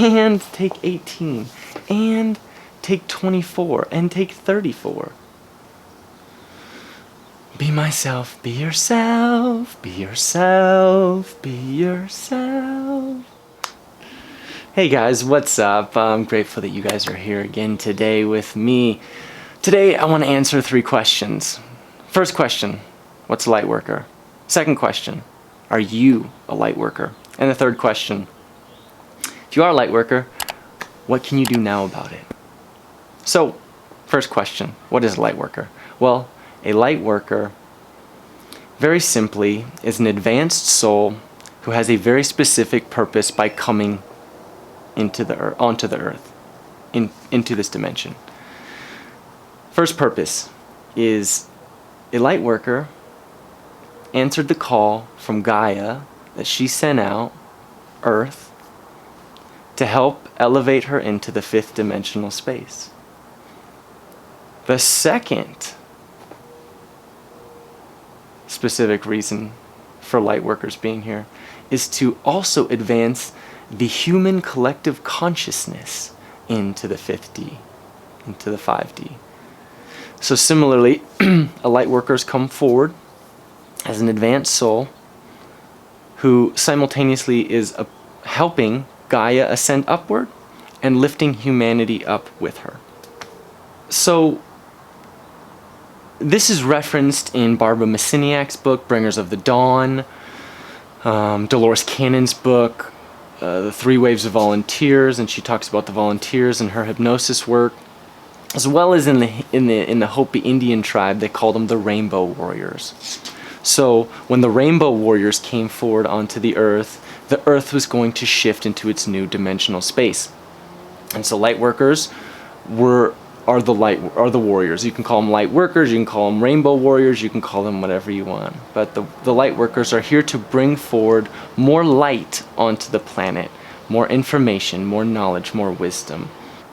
and take 18, and take 24, and take 34. Be myself, be yourself, be yourself, be yourself. Hey guys, what's up? I'm grateful that you guys are here again today with me. Today I want to answer 3 questions. First question, what's a light worker? Second question, are you a light worker? And the third question, if you are a light worker, what can you do now about it? So, first question, what is a light worker? Well, a light worker, very simply, is an advanced soul who has a very specific purpose by coming onto the earth, into this dimension. First purpose is a light worker answered the call from Gaia that she sent out, Earth, to help elevate her into the 5th dimensional space. The second specific reason for light workers being here is to also advance the human collective consciousness into the 5D, into the 5D. So similarly, a light worker's come forward as an advanced soul who simultaneously is helping Gaia ascend upward and lifting humanity up with her. So this is referenced in Barbara Messiniak's book, Bringers of the Dawn, Dolores Cannon's book, The 3 Waves of Volunteers, and she talks about the volunteers in her hypnosis work, as well as in the Hopi Indian tribe. They call them the Rainbow Warriors. So when the Rainbow Warriors came forward onto the Earth was going to shift into its new dimensional space, and so light workers are the warriors. You can call them light workers, you can call them rainbow warriors, you can call them whatever you want. But the light workers are here to bring forward more light onto the planet, more information, more knowledge, more wisdom.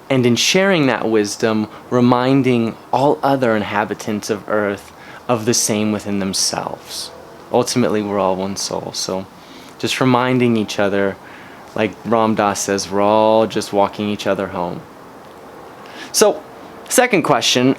And in sharing that wisdom, reminding all other inhabitants of Earth of the same within themselves. Ultimately, we're all one soul. So just reminding each other, like Ram Dass says, we're all just walking each other home. So, second question,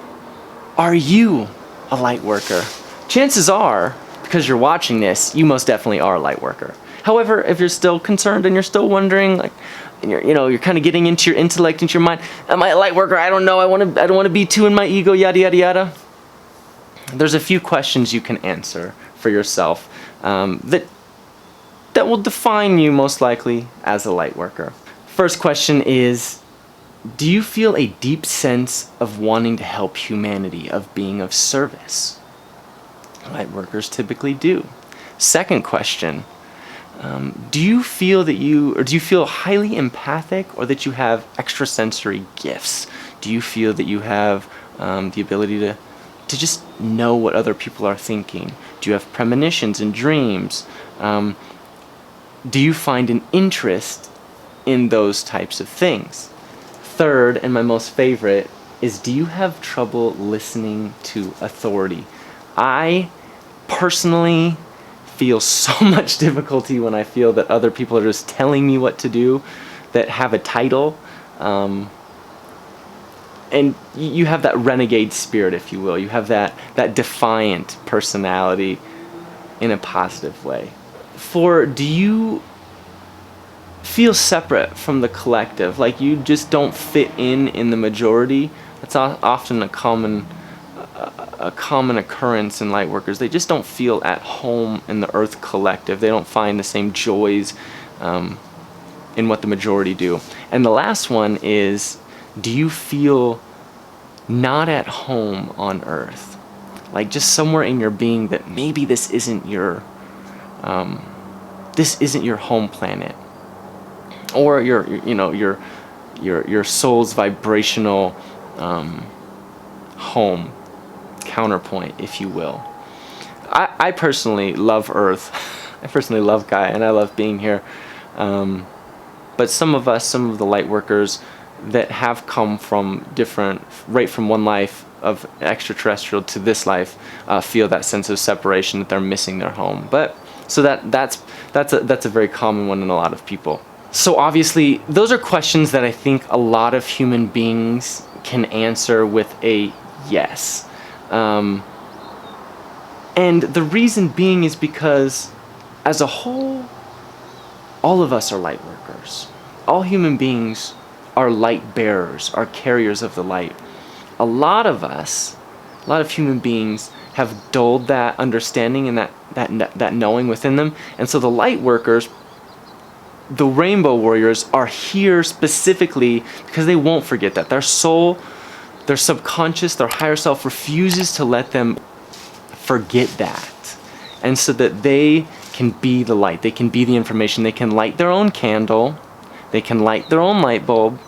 are you a light worker? Chances are, because you're watching this, you most definitely are a light worker. However, if you're still concerned and you're still wondering, like, and you're kind of getting into your intellect, into your mind, am I a light worker? I don't know. I don't want to be too in my ego, yada yada yada. There's a few questions you can answer for yourself that will define you most likely as a light worker. First question is, do you feel a deep sense of wanting to help humanity, of being of service? Light workers typically do. Second question, do you feel highly empathic, or that you have extrasensory gifts? Do you feel that you have the ability to just know what other people are thinking? Do you have premonitions and dreams? Do you find an interest in those types of things? Third, and my most favorite, is do you have trouble listening to authority? I personally feel so much difficulty when I feel that other people are just telling me what to do, that have a title, and you have that renegade spirit, if you will. You have that defiant personality in a positive way. 4, do you feel separate from the collective, like you just don't fit in the majority? That's often a common occurrence in light workers. They just don't feel at home in the Earth collective. They don't find the same joys in what the majority do. And the last one is, do you feel not at home on Earth? Like just somewhere in your being that maybe this isn't your home planet, or your soul's vibrational home counterpoint, if you will. I personally love Earth. I personally love Gaia, and I love being here. But some of the light workers that have come from right from one life of extraterrestrial to this life, feel that sense of separation, that they're missing their home. But so that's a very common one in a lot of people. So obviously, those are questions that I think a lot of human beings can answer with a yes. And the reason being is because, as a whole, all of us are light workers. All human beings are light bearers, are carriers of the light. A lot of us, a lot of human beings have dulled that understanding and that knowing within them. And so the light workers, the rainbow warriors, are here specifically because they won't forget that. Their soul, their subconscious, their higher self refuses to let them forget that. And so that they can be the light, they can be the information, they can light their own candle, they can light their own light bulb,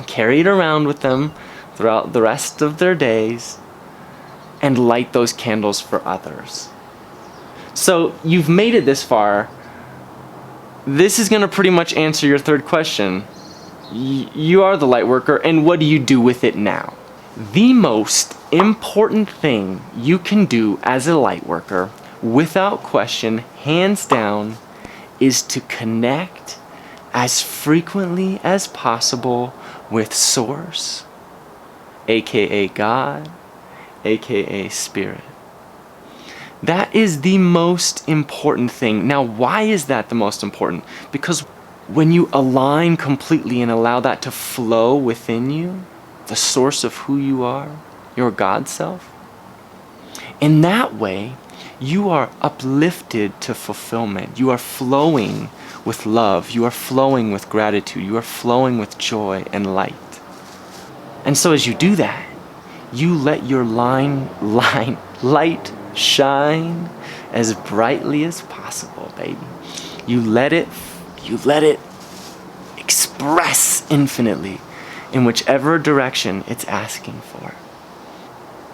carry it around with them throughout the rest of their days, and light those candles for others. So you've made it this far. This is going to pretty much answer your third question. You are the light worker, and what do you do with it now? The most important thing you can do as a light worker, without question, hands down, is to connect as frequently as possible with Source, aka God, aka Spirit. That is the most important thing. Now, why is that the most important? Because when you align completely and allow that to flow within you, the source of who you are, your God self, in that way, you are uplifted to fulfillment. You are flowing with love. You are flowing with gratitude. You are flowing with joy and light. And so as you do that, you let your light shine as brightly as possible, baby. You let it express infinitely in whichever direction it's asking for.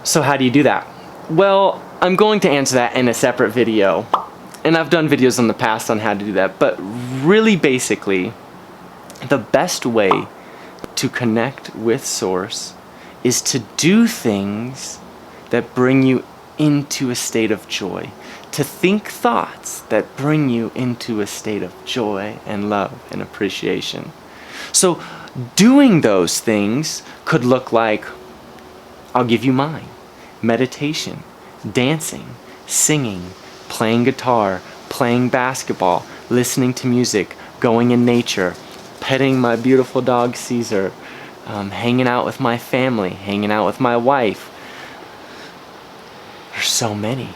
So how do you do that? Well, I'm going to answer that in a separate video. And I've done videos in the past on how to do that, but really basically, the best way to connect with Source is to do things that bring you into a state of joy, to think thoughts that bring you into a state of joy and love and appreciation. So doing those things could look like, I'll give you mine: meditation, dancing, singing, playing guitar, playing basketball, listening to music, going in nature, petting my beautiful dog Caesar, hanging out with my family, hanging out with my wife. There's so many.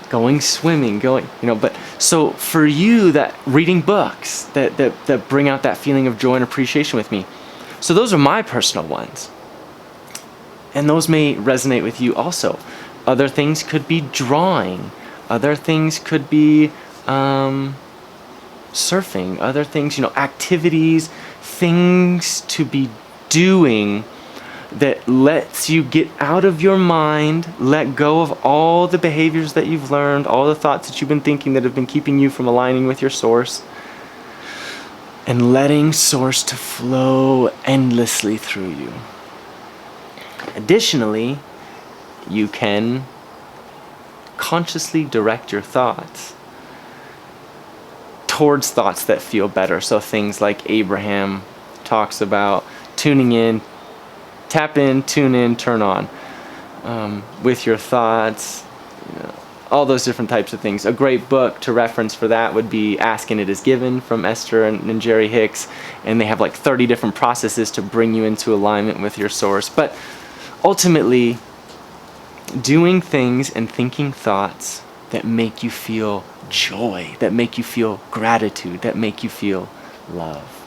Going swimming, but so for you, that reading books that bring out that feeling of joy and appreciation with me. So those are my personal ones. And those may resonate with you also. Other things could be drawing. Other things could be surfing. Other things, activities, things to be doing that lets you get out of your mind, let go of all the behaviors that you've learned, all the thoughts that you've been thinking that have been keeping you from aligning with your Source, and letting Source to flow endlessly through you. Additionally, you can consciously direct your thoughts towards thoughts that feel better. So things like Abraham talks about, tuning in, tap in, tune in, turn on with your thoughts, all those different types of things. A great book to reference for that would be Ask and It Is Given from Esther and Jerry Hicks, and they have like 30 different processes to bring you into alignment with your Source. But ultimately, doing things and thinking thoughts that make you feel joy, that make you feel gratitude, that make you feel love.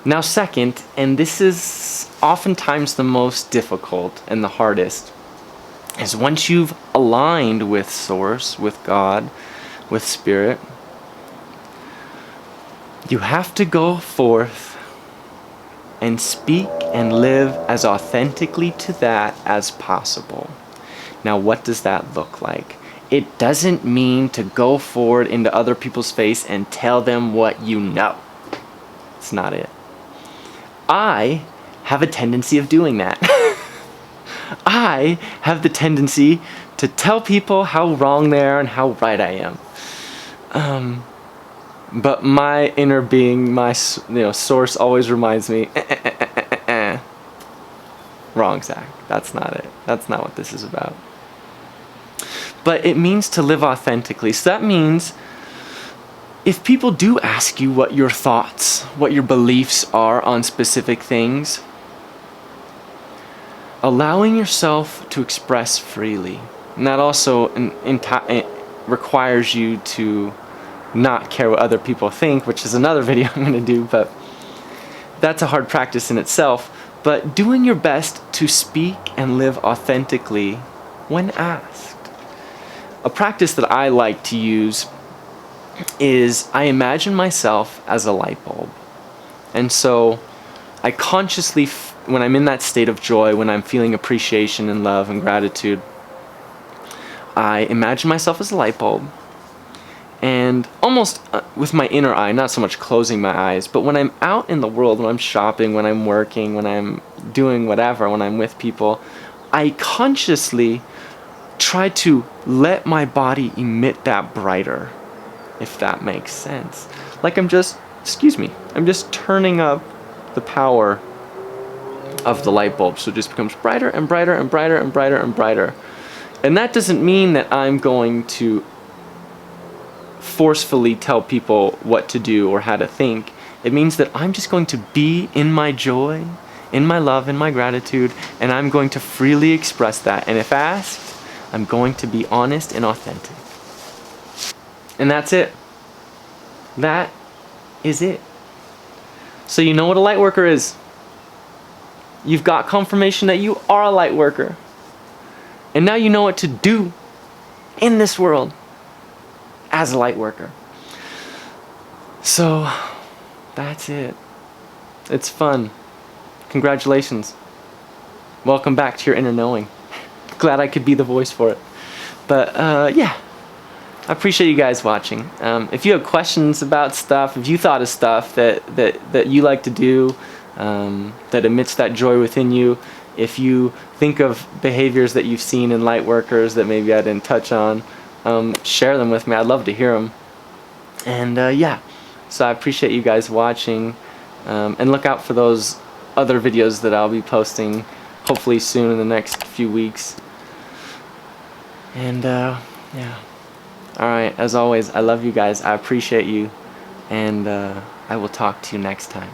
Now second, and this is oftentimes the most difficult and the hardest, is once you've aligned with Source, with God, with Spirit, you have to go forth and speak and live as authentically to that as possible. Now, what does that look like? It doesn't mean to go forward into other people's face and tell them what you know. It's not it. I have a tendency of doing that. I have the tendency to tell people how wrong they are and how right I am. But my inner being, my source always reminds me, wrong, Zach. That's not it. That's not what this is about. But it means to live authentically. So that means if people do ask you what your thoughts, what your beliefs are on specific things, allowing yourself to express freely. And that also requires you to not care what other people think, which is another video I'm going to do, but that's a hard practice in itself. But doing your best to speak and live authentically when asked. A practice that I like to use is I imagine myself as a light bulb. And so I consciously, when I'm in that state of joy, when I'm feeling appreciation and love and gratitude, I imagine myself as a light bulb. And almost with my inner eye, not so much closing my eyes, but when I'm out in the world, when I'm shopping, when I'm working, when I'm doing whatever, when I'm with people, I consciously try to let my body emit that brighter, if that makes sense. Like I'm just turning up the power of the light bulb, so it just becomes brighter and brighter and brighter and brighter and brighter. And that doesn't mean that I'm going to forcefully tell people what to do or how to think. It means that I'm just going to be in my joy, in my love, in my gratitude, and I'm going to freely express that. And if asked, I'm going to be honest and authentic. And that's it. That is it. So you know what a light worker is. You've got confirmation that you are a light worker. And now you know what to do in this world as a light worker. So that's it. It's fun. Congratulations. Welcome back to your inner knowing. Glad I could be the voice for it. But yeah, I appreciate you guys watching. If you have questions about stuff, if you thought of stuff that you like to do, that emits that joy within you, if you think of behaviors that you've seen in light workers that maybe I didn't touch on, share them with me. I'd love to hear them. And yeah, so I appreciate you guys watching, and look out for those other videos that I'll be posting hopefully soon in the next few weeks. And yeah, alright, as always, I love you guys, I appreciate you, and I will talk to you next time.